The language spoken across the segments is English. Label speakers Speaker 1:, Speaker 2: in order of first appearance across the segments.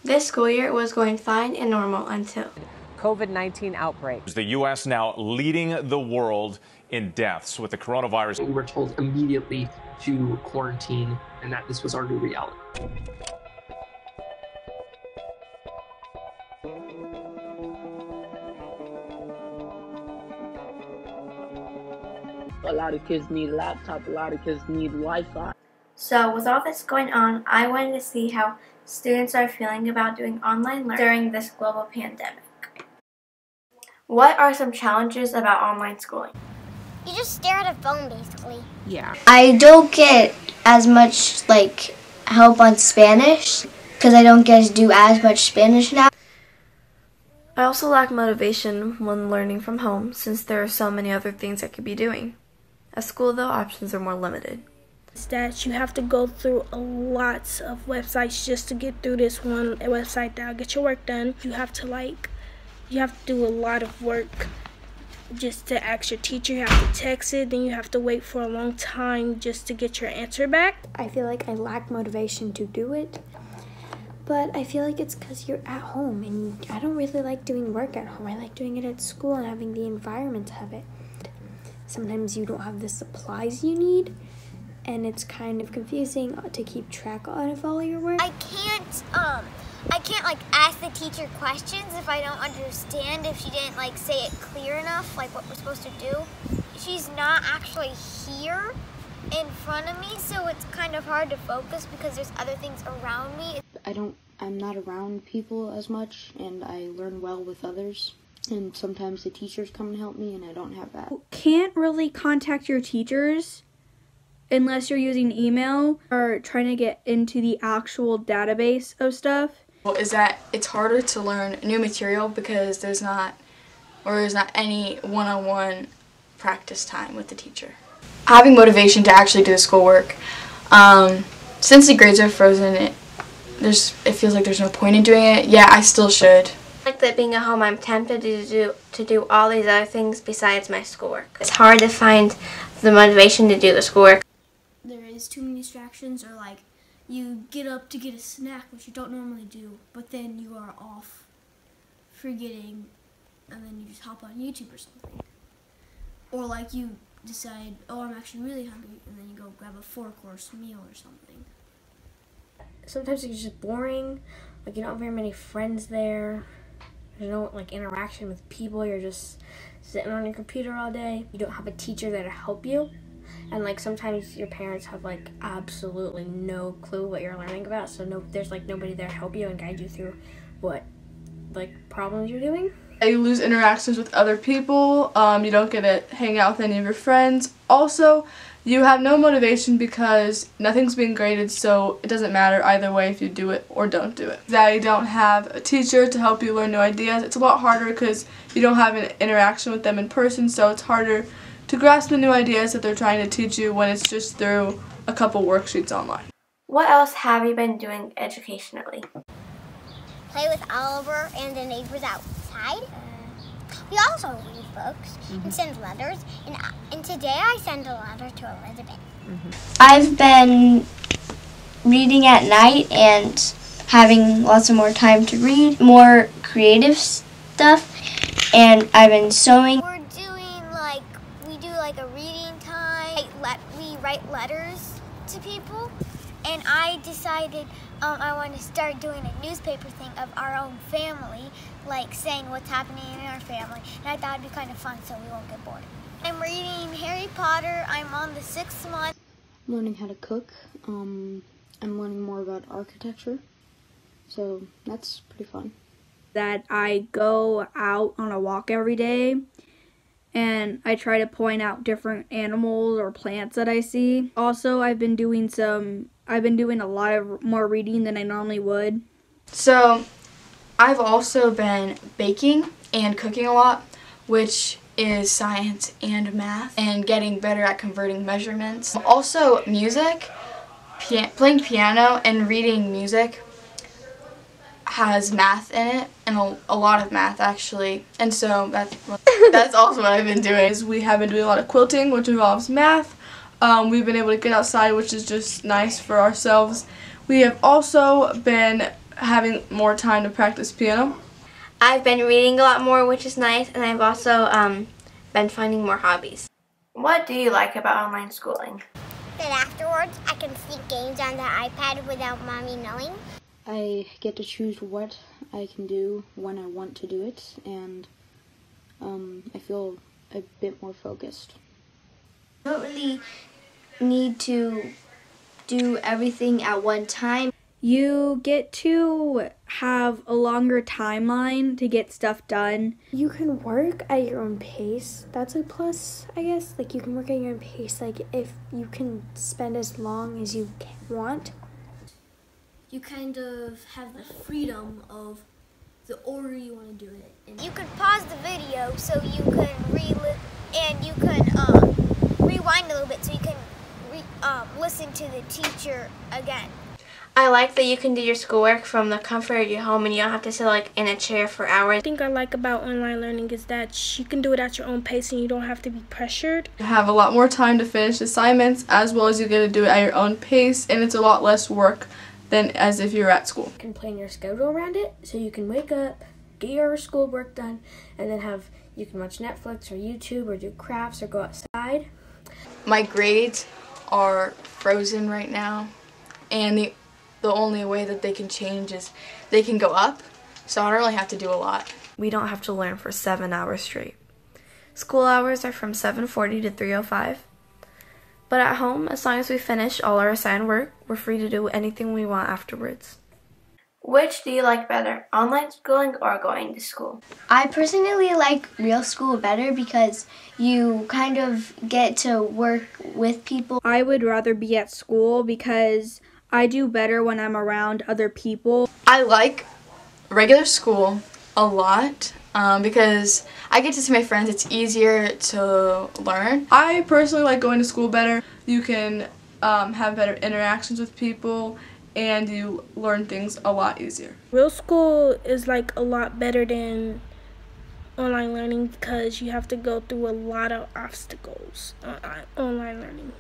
Speaker 1: This school year was going fine and normal until
Speaker 2: COVID-19 outbreak.
Speaker 3: The U.S. now leading the world in deaths with the coronavirus.
Speaker 4: We were told immediately to quarantine and that this was our new reality. A lot of kids need a laptop, a lot of kids need Wi-Fi.
Speaker 1: So with all this going on, I wanted to see how students are feeling about doing online learning during this global pandemic. What are some challenges about online schooling?
Speaker 5: You just stare at a phone basically.
Speaker 6: Yeah.
Speaker 7: I don't get as much help on Spanish because I don't get to do as much Spanish now.
Speaker 1: I also lack motivation when learning from home since there are so many other things I could be doing. At school though, options are more limited.
Speaker 8: Is that you have to go through a lot of websites just to get through this one website that'll get your work done. You have to do a lot of work just to ask your teacher. You have to text it, then you have to wait for a long time just to get your answer back.
Speaker 9: I feel like I lack motivation to do it, but I feel like it's because you're at home, and I don't really like doing work at home. I like doing it at school and having the environment of it. Sometimes you don't have the supplies you need, and it's kind of confusing to keep track of all your work.
Speaker 5: I can't ask the teacher questions if I don't understand, if she didn't say it clear enough, what we're supposed to do. She's not actually here in front of me, so it's kind of hard to focus because there's other things around me.
Speaker 10: I'm not around people as much, and I learn well with others. And sometimes the teachers come and help me, and I don't have that.
Speaker 6: You can't really contact your teachers unless you're using email or trying to get into the actual database of stuff.
Speaker 11: Is that it's harder to learn new material because there's not any one-on-one practice time with the teacher. Having motivation to actually do the schoolwork. Since the grades are frozen, it feels like there's no point in doing it. Yeah, I still should.
Speaker 1: Like that being at home, I'm tempted to do all these other things besides my schoolwork. It's hard to find the motivation to do the schoolwork.
Speaker 12: There is too many distractions, or you get up to get a snack, which you don't normally do, but then you are off forgetting, and then you just hop on YouTube or something. Or you decide, oh, I'm actually really hungry, and then you go grab a 4-course meal or something.
Speaker 13: Sometimes it's just boring, you don't have very many friends there. There's no interaction with people. You're just sitting on your computer all day. You don't have a teacher there to help you. And sometimes your parents have absolutely no clue what you're learning about, so there's nobody there to help you and guide you through what problems you're doing.
Speaker 11: You lose interactions with other people. You don't get to hang out with any of your friends. Also, you have no motivation because nothing's being graded, so it doesn't matter either way if you do it or don't do it. That you don't have a teacher to help you learn new ideas. It's a lot harder because you don't have an interaction with them in person, so it's harder to grasp the new ideas that they're trying to teach you when it's just through a couple worksheets online.
Speaker 1: What else have you been doing educationally?
Speaker 5: Play with Oliver and the neighbors outside. We also read books and send letters, and today I sent a letter to Elizabeth.
Speaker 7: I've been reading at night and having lots of more time to read, more creative stuff, and I've been sewing.
Speaker 5: We're doing we do a reading time. We write letters to people, and I decided I want to start doing a newspaper thing of our own family, saying what's happening in our family, and I thought it'd be kind of fun so we won't get bored. I'm reading Harry Potter. I'm on the 6th month.
Speaker 10: I'm learning how to cook. I'm learning more about architecture, so that's pretty fun.
Speaker 6: That I go out on a walk every day and I try to point out different animals or plants that I see. Also, I've been doing a lot of more reading than I normally would.
Speaker 11: So, I've also been baking and cooking a lot, which is science and math, and getting better at converting measurements. Also, music, playing piano and reading music has math in it, and a lot of math actually, and so that's also what I've been doing. We have been doing a lot of quilting, which involves math. We've been able to get outside, which is just nice for ourselves. We have also been
Speaker 14: having more time to practice piano.
Speaker 1: I've been reading a lot more, which is nice, and I've also been finding more hobbies. What do you like about online schooling?
Speaker 5: Then afterwards, I can sneak games on the iPad without mommy knowing.
Speaker 10: I get to choose what I can do when I want to do it, and I feel a bit more focused.
Speaker 7: You don't really need to do everything at one time.
Speaker 6: You get to have a longer timeline to get stuff done.
Speaker 9: You can work at your own pace. That's a plus, I guess. Like, you can work at your own pace. Like, if you can spend as long as you want.
Speaker 12: You kind of have the freedom of the order you want to do it. And
Speaker 5: you can pause the video so you can rewind a little bit so you can listen to the teacher again.
Speaker 1: I like that you can do your schoolwork from the comfort of your home and you don't have to sit like in a chair for hours.
Speaker 8: The thing I like about online learning is that you can do it at your own pace and you don't have to be pressured.
Speaker 14: You have a lot more time to finish assignments, as well as you get to do it at your own pace, and it's a lot less work than as if you were at school.
Speaker 13: You can plan your schedule around it, so you can wake up, get your schoolwork done, and then you can watch Netflix or YouTube or do crafts or go outside.
Speaker 11: My grades are frozen right now, and the only way that they can change is they can go up, so I don't really have to do a lot.
Speaker 1: We don't have to learn for 7 hours straight. School hours are from 7:40 to 3:05. But at home, as long as we finish all our assigned work, we're free to do anything we want afterwards. Which do you like better, online schooling or going to school?
Speaker 7: I personally like real school better because you kind of get to work with people.
Speaker 6: I would rather be at school because I do better when I'm around other people.
Speaker 11: I like regular school a lot because I get to see my friends. It's easier to learn.
Speaker 14: I personally like going to school better. You can have better interactions with people, and you learn things a lot easier.
Speaker 8: Real school is like a lot better than online learning because you have to go through a lot of obstacles online learning.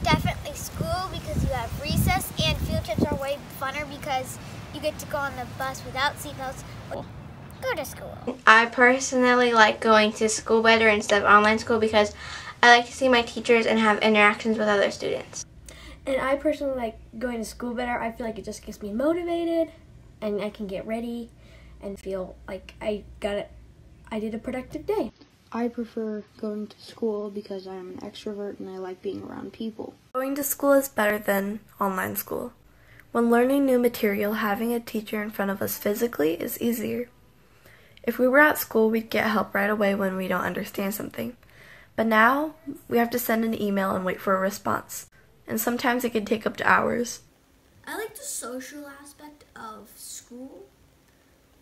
Speaker 5: Definitely school because you have recess, and field trips are way funner because you get to go on the bus without seatbelts. Go to school.
Speaker 1: I personally like going to school better instead of online school because I like to see my teachers and have interactions with other students.
Speaker 13: And I personally like going to school better. I feel like it just gets me motivated, and I can get ready and feel like I did a productive day.
Speaker 10: I prefer going to school because I'm an extrovert and I like being around people.
Speaker 1: Going to school is better than online school. When learning new material, having a teacher in front of us physically is easier. If we were at school, we'd get help right away when we don't understand something. But now, we have to send an email and wait for a response. And sometimes it can take up to hours.
Speaker 12: I like the social aspect of school,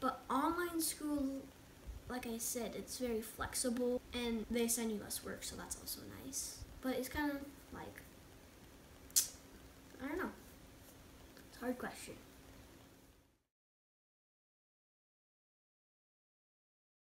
Speaker 12: but online school, like I said, it's very flexible and they send you less work, so that's also nice. But it's kind of like, I don't know. It's a hard question.